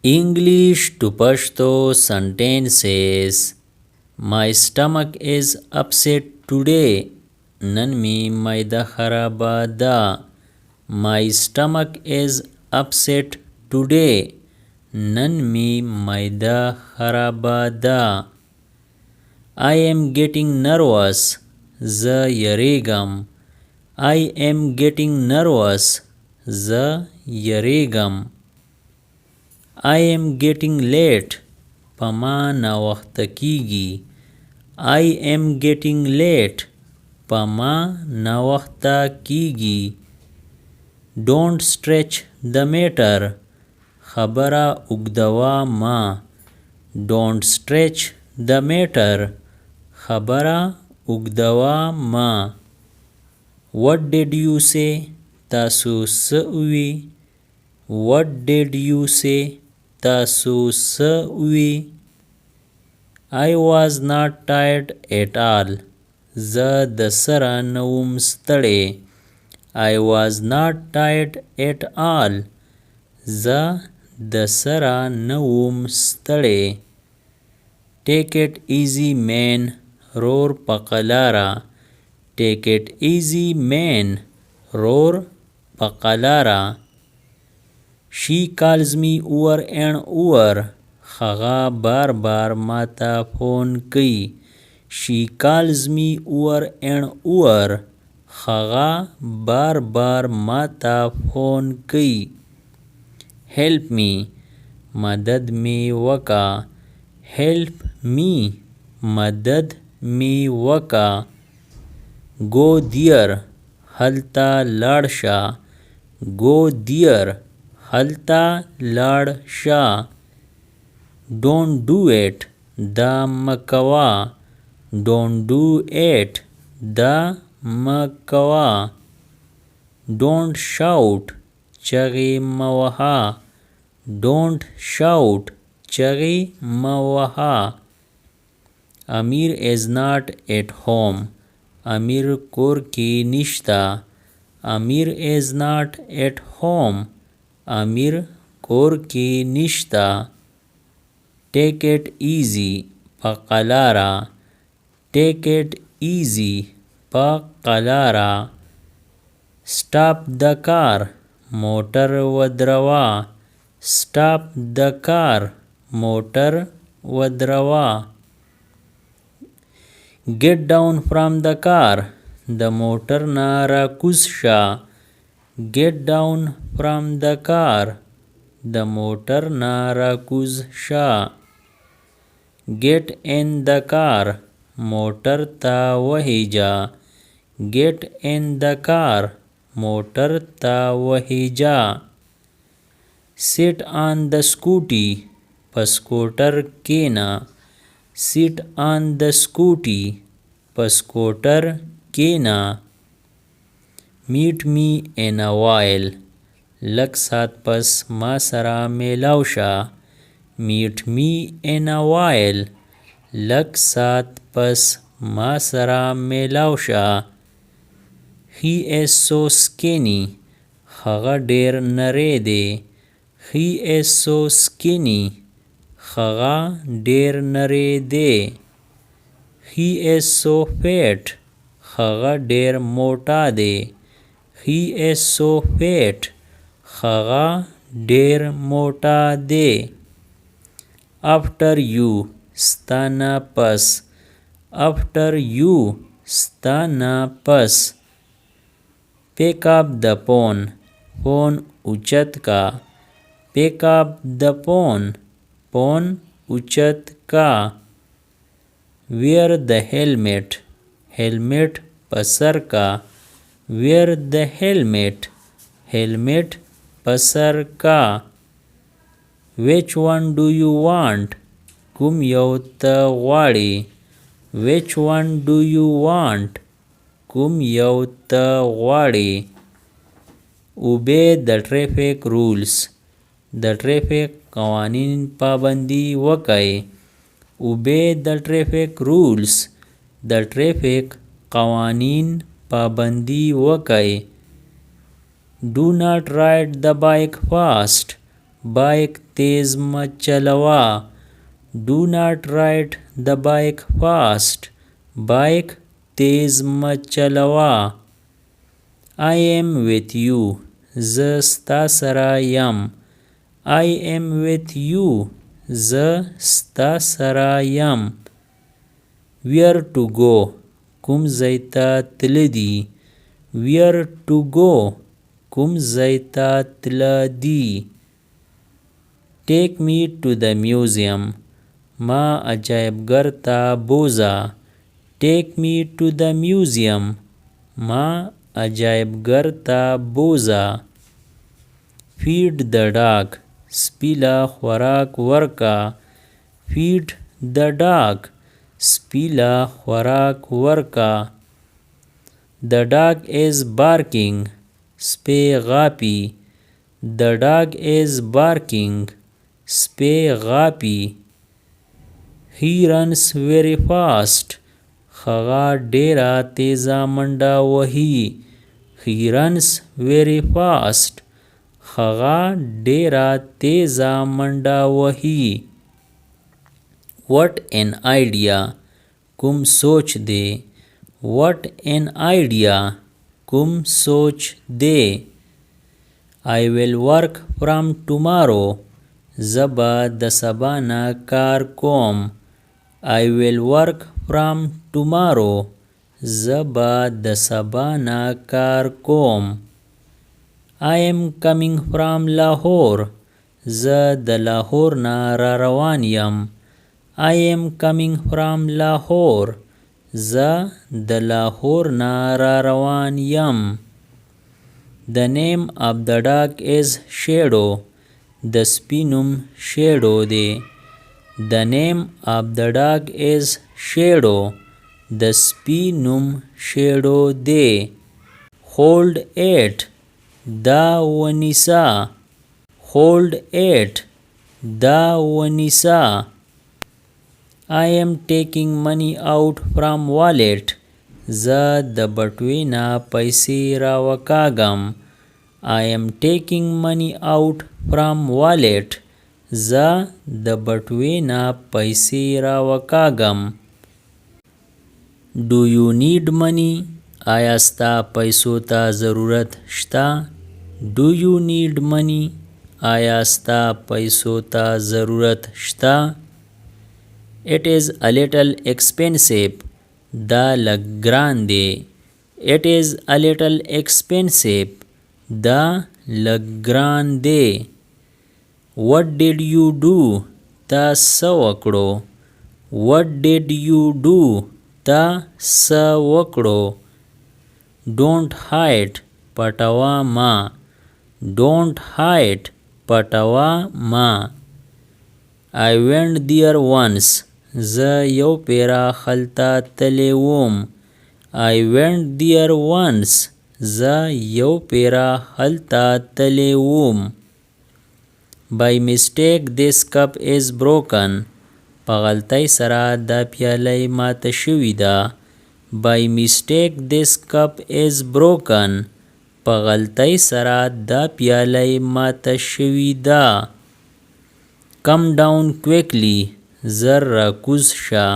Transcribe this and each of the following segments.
English to Pashto sentences. My stomach is upset today. نن می معده خرابه ده. My stomach is upset today. نن می معده خرابه ده. I am getting nervous. زه یریږم. I am getting nervous. زه یریږم. I am getting late. په ما ناوخته کیږي. I am getting late. په ما ناوخته کیږي. Don't stretch the matter. خبره اوږدوه ما. Don't stretch the matter. خبره اوږدوه ما. What did you say? تاسو څه ووی؟ What did you say? تاسو څه ووی؟ I was not tired at all. زه د سره نه وم ستړی. I was not tired at all. زه د سره نه وم ستړی. Take it easy man. رور په قلاره. Take it easy man. رور په قلاره. She calls me over and over. هغه بار بار ماته فون کوي. She calls me over and over. هغه بار بار ماته فون کوي. Help me. مدد می وکا. Help me. مدد می وکا. Go there. هلته لاړ شه. Go there. هلته لاړ شه. Don't do it. دا مکوا. Don't do it. دا مکوا. Don't shout. چغې موها. Don't shout. چغې موها. Amir is not at home. امیر کور کې نشته. Amir is not at home. امیر کور کې نشته. Take it easy. په قلاره. Take it easy. په قلاره. Stop the car. موټر ودراوا. Stop the car. موټر ودراوا. Get down from the car. د موټر نه راکوز شه. Get down from the car. د موټر نه راکوز شه. Get in the car. موټر ته وهیجا. Get in the car. موټر ته وهیجا. Sit on the scooty. په سکوټر کینه. Sit on the scooty. په سکوټر کینه. Meet me in a while. لږ ساعت پس ما سره میلاو شه. Meet me in a while. لږ ساعت پس ما سره میلاو شه. He is so skinny. هغه ډیر نری دی. He is so skinny. هغه ډیر نری دی. He is so fat. هغه ډیر موټا دی. He is so fat. هغه ډیر موټا دی. After you. ستانه پس. After you. ستانه پس. Pick up the phone. phone اوچت کا. Pick up the phone. phone اوچت کا. Wear the helmet. helmet پسر کا. Wear the helmet. helmet پسر کا. Which one do you want? کوم یو ته غواړې. Which one do you want? کوم یو ته غواړې. Obey the traffic rules. د ټریفیک قوانین پابندي وکړئ. Obey the traffic rules. د ټریفیک قوانین پابندي وکړئ. Do not ride the bike fast. bike taiz ma chalawa. Do not ride the bike fast. Bike taiz ma chalawa. I am with you. Za sta sara yam. I am with you. Za sta sara yam. Where to go? Kum zaita tladi. Where to go? Kum zaita tladi. Take me to the museum. Ma ajaibgar ta boza. Take me to the museum. Ma ajaibgar ta boza. Feed the dog. Spila khorak warka. Feed the dog. Spila khorak warka. The dog is barking. Spay غاپی. The dog is barking. Spay غاپی. He runs very fast. خغا ډیرا تیزا منډه وهي. He runs very fast. خغا ډیرا تیزا منډه وهي. What an idea. کوم سوچ دی. What an idea. کوم سوچ دی. I will work from tomorrow. زبا د سبا نه کار کوم. I will work from tomorrow. زبا د سبا نه کار کوم. I am coming from Lahore. زه د لاهور نه را روان یم. I am coming from Lahore. زه د لاهور نه را روان یم. The name of the dog is Shaydo. د سپي نوم شیډو دی. The name of the dog is Shaydo. د سپي نوم شیډو دی. Hold it. دا ونیسا. Hold it. دا ونیسا. I am taking money out from wallet. زه د بټوې نه پیسې راوکاږم. I am taking money out from wallet. زه د بټوې نه پیسې راوکاږم. Do you need money? آیا ستا پیسو ته ضرورت شته؟ Do you need money? آیا ستا پیسو ته ضرورت شته؟ It is a little expensive. دا لږ ګران دی. It is a little expensive. دا لږ ګران دی. What did you do? تا څه وکړو. What did you do? تا څه وکړو. Don't hide. پټوا ما. Don't hide. پټوا ما. I went there once. زه یو پیرا خلتا تلی وم. I went there once. زه یو پیرا خلتا تلی وم. By mistake this cup is broken. په غلطۍ سره دا پیالی ماته شوې ده. By mistake this cup is broken. په غلطۍ سره دا پیالی ماته شوې ده. Come down quickly. زر راکوز شه.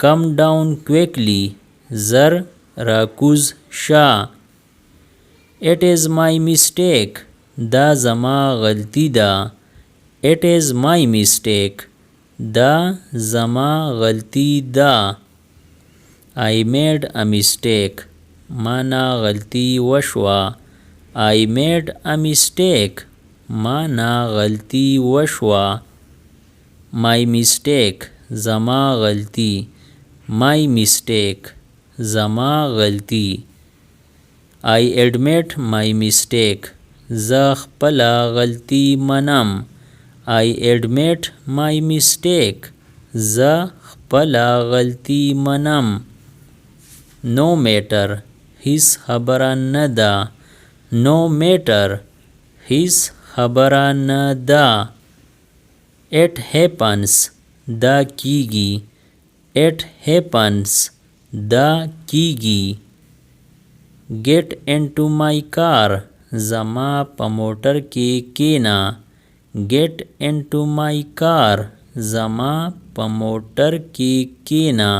Come down quickly. زر راکوز شه. It is my mistake. دا زما غلطی ده. It is my mistake. دا زما غلطی ده. I made a mistake. مانا غلطی وشوه. I made a mistake. مانا غلطی وشوه. My mistake. زما غلطی. My mistake. زما غلطی. I admit my mistake. زه خپله غلطی منم. I admit my mistake. زه خپله غلطی منم. No matter. هیڅ خبره نه ده. No matter. هیڅ خبره نه ده. It happens. دا کیږي. It happens. دا کیږي. Get into my car. زما په موټر کې کینا. get into my car زما په موټر کې کینه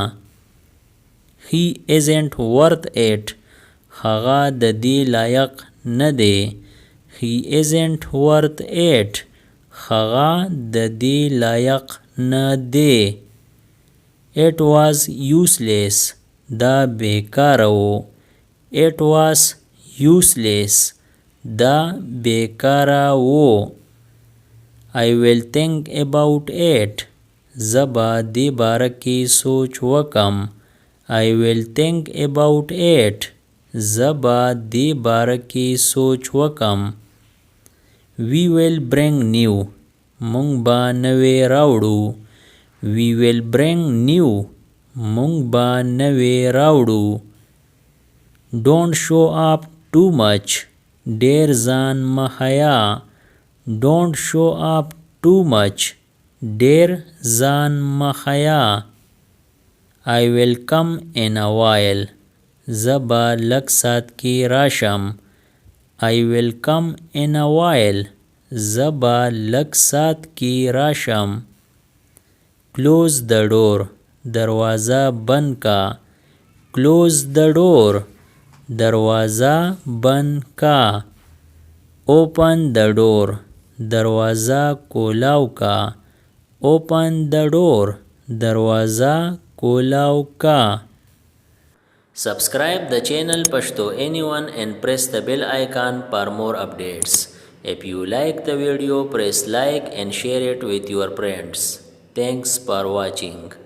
he isn't worth it هغه د دې لایق نه دی he isn't worth it هغه د دې لایق نه دی it was useless دا بیکاره و it was useless دا بیکاره و I will think about it زبا دی باره کې سوچ وکم I will think about it زبا دی باره کې سوچ وکم We will bring new مونږ به نوې راوړو We will bring new مونږ به نوې راوړو Don't show up too much ډېر ځان مه حیا Don't show up too much ډېر ځان مه حیا I will come in a while زبا لږ ساعت کې راشم I will come in a while زبا لږ ساعت کې راشم Close the door دروازه بند کا Close the door دروازه بند کا Open the door دروازه کولاو کا Open the door دروازه کولاو کا Subscribe the channel Pashto Anyone and press the bell icon for more updates. If you like the video, press like and share it with your friends. Thanks for watching.